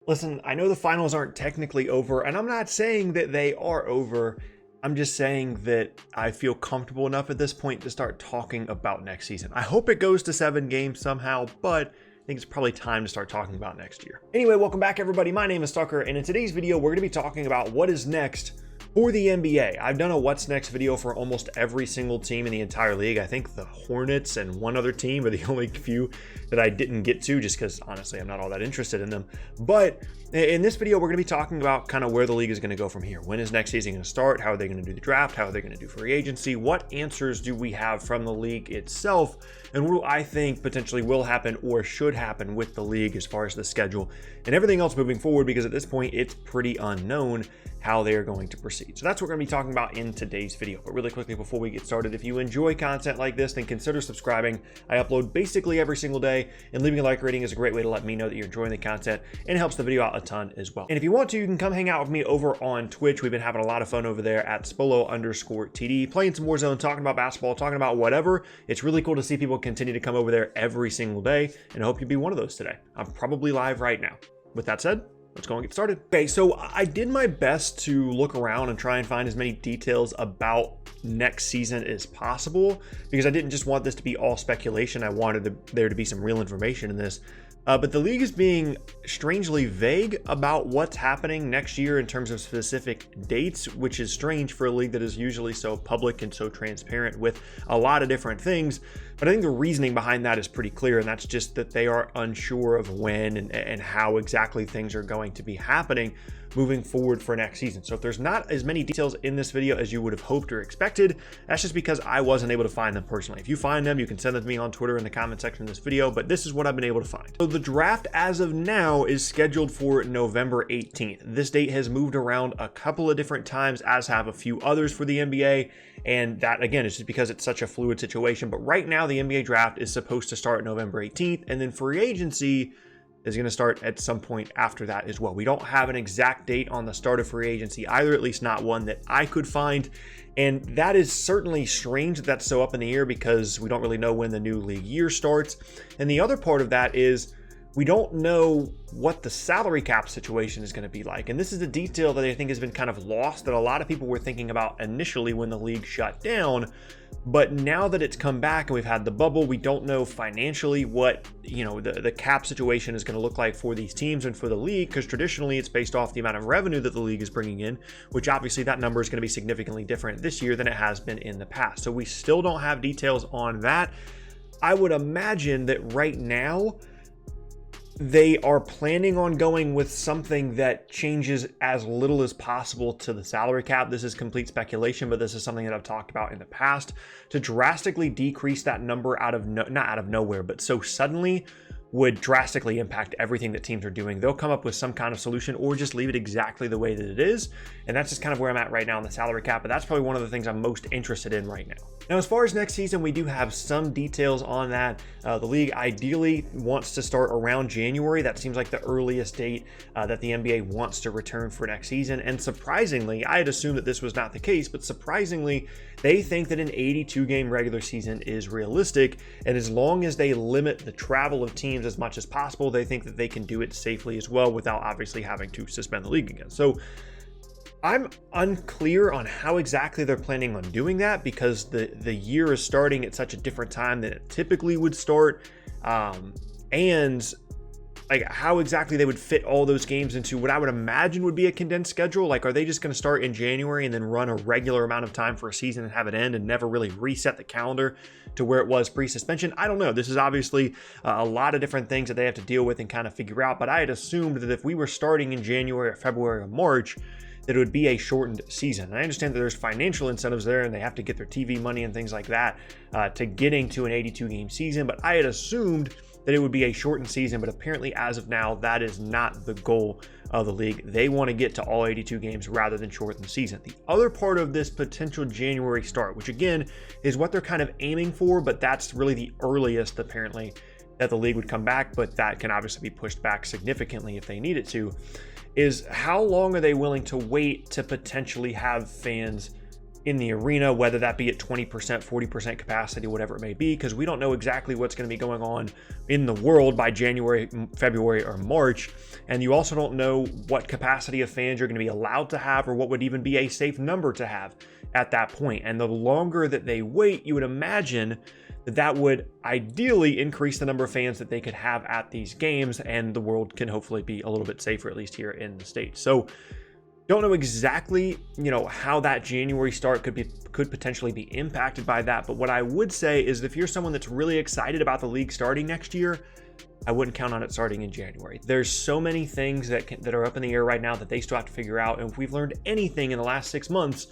Listen, I know the finals aren't technically over, and I'm not saying that they are over. I'm just saying that I feel comfortable enough at this point to start talking about next season. I hope it goes to 7 games somehow, but I think it's probably time to start talking about next year. Anyway, welcome back everybody. My name is Tucker, and in today's video, we're gonna be talking about what is next for the NBA. I've done a what's next video for almost every single team in the entire league. I think the Hornets and one other team are the only few that I didn't get to just because honestly I'm not all that interested in them. But in this video, we're going to be talking about kind of where the league is going to go from here. When is next season going to start? How are they going to do the draft? How are they going to do free agency? What answers do we have from the league itself? And what do I think potentially will happen or should happen with the league as far as the schedule and everything else moving forward, because at this point it's pretty unknown how they are going to proceed. So that's what we're going to be talking about in today's video. But really quickly before we get started, if you enjoy content like this, then consider subscribing. I upload basically every single day, and leaving a like rating is a great way to let me know that you're enjoying the content, and it helps the video out a ton as well. And if you want to, you can come hang out with me over on Twitch. We've been having a lot of fun over there at Spolo_TD, playing some Warzone, talking about basketball, talking about whatever. It's really cool to see people continue to come over there every single day, and I hope you'll be one of those today. I'm probably live right now. With that said, let's go and get started. Okay, so I did my best to look around and try and find as many details about next season as possible, because I didn't just want this to be all speculation. I wanted there to be some real information in this. But the league is being strangely vague about what's happening next year in terms of specific dates, which is strange for a league that is usually so public and so transparent with a lot of different things. But I think the reasoning behind that is pretty clear, and that's just that they are unsure of when and how exactly things are going to be happening moving forward for next season. So if there's not as many details in this video as you would have hoped or expected, that's just because I wasn't able to find them personally. If you find them, you can send them to me on Twitter in the comment section of this video, but this is what I've been able to find. So the draft as of now is scheduled for November 18th. This date has moved around a couple of different times, as have a few others for the NBA. And that, again, is just because it's such a fluid situation. But right now, the NBA draft is supposed to start November 18th, and then free agency is going to start at some point after that as well. We don't have an exact date on the start of free agency either, at least not one that I could find. And that is certainly strange that that's so up in the air, because we don't really know when the new league year starts. And the other part of that is we don't know what the salary cap situation is going to be like. And this is a detail that I think has been kind of lost, that a lot of people were thinking about initially when the league shut down. But now that it's come back and we've had the bubble, we don't know financially what, the cap situation is going to look like for these teams and for the league, because traditionally it's based off the amount of revenue that the league is bringing in, which obviously that number is going to be significantly different this year than it has been in the past. So we still don't have details on that. I would imagine that right now they are planning on going with something that changes as little as possible to the salary cap. This is complete speculation, but this is something that I've talked about in the past, to drastically decrease that number not out of nowhere, but so suddenly would drastically impact everything that teams are doing. They'll come up with some kind of solution or just leave it exactly the way that it is. And that's just kind of where I'm at right now in the salary cap, but that's probably one of the things I'm most interested in right now. Now, as far as next season, we do have some details on that. The league ideally wants to start around January. That seems like the earliest date that the NBA wants to return for next season. And surprisingly, I had assumed that this was not the case, but surprisingly, they think that an 82-game regular season is realistic. And as long as they limit the travel of teams as much as possible, they think that they can do it safely as well without obviously having to suspend the league again. So I'm unclear on how exactly they're planning on doing that, because the year is starting at such a different time than it typically would start. And like how exactly they would fit all those games into what I would imagine would be a condensed schedule. Like, are they just going to start in January and then run a regular amount of time for a season and have it end and never really reset the calendar to where it was pre-suspension? I don't know. This is obviously a lot of different things that they have to deal with and kind of figure out. But I had assumed that if we were starting in January or February or March, that it would be a shortened season. And I understand that there's financial incentives there and they have to get their TV money and things like that to getting to an 82-game season. But I had assumed that it would be a shortened season, but apparently as of now, that is not the goal of the league. They want to get to all 82 games rather than shorten the season. The other part of this potential January start, which again is what they're kind of aiming for, but that's really the earliest apparently that the league would come back, but that can obviously be pushed back significantly if they need it to, is how long are they willing to wait to potentially have fans in the arena, whether that be at 20%, 40% capacity, whatever it may be, because we don't know exactly what's going to be going on in the world by January, February, or March. And you also don't know what capacity of fans you're going to be allowed to have, or what would even be a safe number to have at that point. And the longer that they wait, you would imagine that would ideally increase the number of fans that they could have at these games, and the world can hopefully be a little bit safer, at least here in the States. So don't know exactly, how that January start could potentially be impacted by that. But what I would say is, if you're someone that's really excited about the league starting next year, I wouldn't count on it starting in January. There's so many things that are up in the air right now that they still have to figure out. And if we've learned anything in the last 6 months,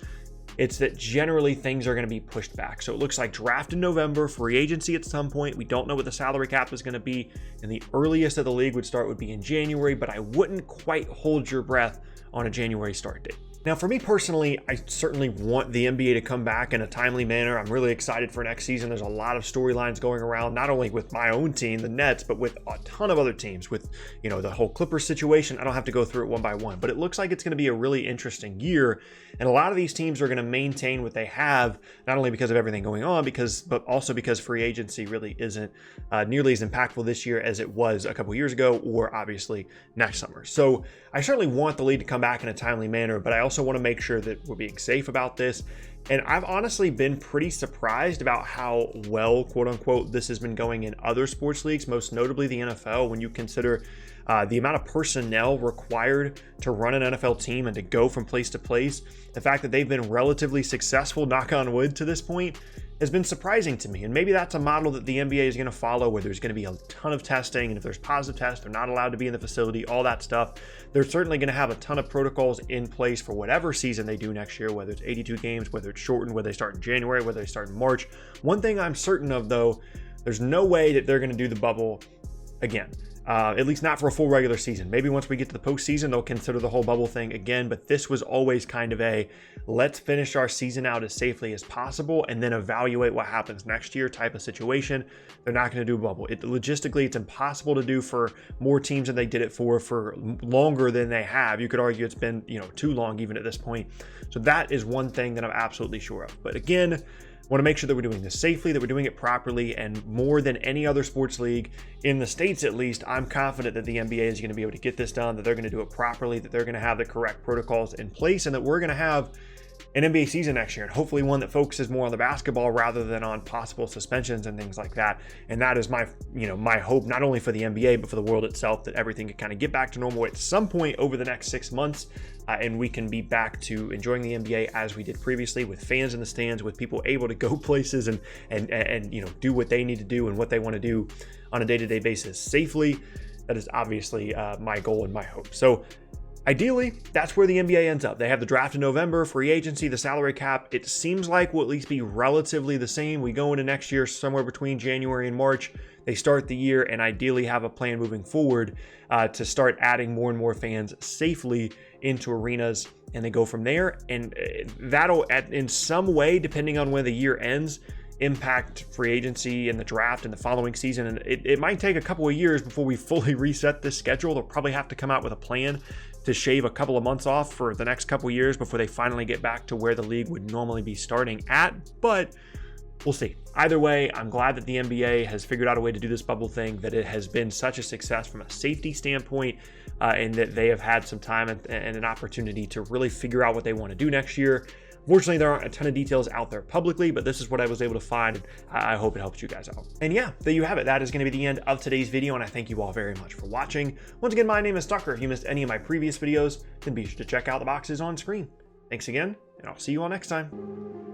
it's that generally things are going to be pushed back. So it looks like draft in November, free agency at some point. We don't know what the salary cap is going to be, and the earliest that the league would start would be in January, but I wouldn't quite hold your breath on a January start date. Now, for me personally, I certainly want the NBA to come back in a timely manner. I'm really excited for next season. There's a lot of storylines going around, not only with my own team, the Nets, but with a ton of other teams. With, the whole Clippers situation, I don't have to go through it one by one, but it looks like it's going to be a really interesting year. And a lot of these teams are going to maintain what they have, not only because of everything going on, but also because free agency really isn't nearly as impactful this year as it was a couple years ago, or obviously next summer. So I certainly want the league to come back in a timely manner, but I also want to make sure that we're being safe about this. And I've honestly been pretty surprised about how well, quote unquote, this has been going in other sports leagues, most notably the NFL, when you consider the amount of personnel required to run an NFL team and to go from place to place. The fact that they've been relatively successful, knock on wood, to this point has been surprising to me. And maybe that's a model that the NBA is going to follow, where there's going to be a ton of testing, and if there's positive tests, they're not allowed to be in the facility, all that stuff. They're certainly going to have a ton of protocols in place for whatever season they do next year, whether it's 82 games, whether it's shortened, whether they start in January, whether they start in March. One thing I'm certain of, though, there's no way that they're going to do the bubble again. At least not for a full regular season. Maybe once we get to the postseason, they'll consider the whole bubble thing again, but this was always kind of a let's finish our season out as safely as possible and then evaluate what happens next year type of situation. They're not going to do a bubble. Logistically, it's impossible to do for more teams than they did it for longer than they have. You could argue it's been, too long even at this point. So that is one thing that I'm absolutely sure of. But again, want to make sure that we're doing this safely, that we're doing it properly, and more than any other sports league in the States, at least, I'm confident that the NBA is going to be able to get this done, that they're going to do it properly, that they're going to have the correct protocols in place, and that we're going to have an NBA season next year, and hopefully one that focuses more on the basketball rather than on possible suspensions and things like that. And that is my hope, not only for the NBA, but for the world itself, that everything can kind of get back to normal at some point over the next 6 months. And we can be back to enjoying the NBA as we did previously, with fans in the stands, with people able to go places and do what they need to do and what they want to do on a day-to-day basis safely. That is obviously my goal and my hope. So ideally, that's where the NBA ends up. They have the draft in November, free agency, the salary cap. It seems like will at least be relatively the same. We go into next year somewhere between January and March. They start the year and ideally have a plan moving forward to start adding more and more fans safely into arenas, and they go from there. And that'll, in some way, depending on when the year ends, impact free agency and the draft in the following season. And it might take a couple of years before we fully reset this schedule. They'll probably have to come out with a plan to shave a couple of months off for the next couple of years before they finally get back to where the league would normally be starting at. But we'll see. Either way, I'm glad that the NBA has figured out a way to do this bubble thing, that it has been such a success from a safety standpoint, and that they have had some time and an opportunity to really figure out what they want to do next year. Fortunately, there aren't a ton of details out there publicly, but this is what I was able to find, and I hope it helps you guys out. And yeah, there you have it. That is going to be the end of today's video, and I thank you all very much for watching. Once again, my name is Tucker. If you missed any of my previous videos, then be sure to check out the boxes on screen. Thanks again, and I'll see you all next time.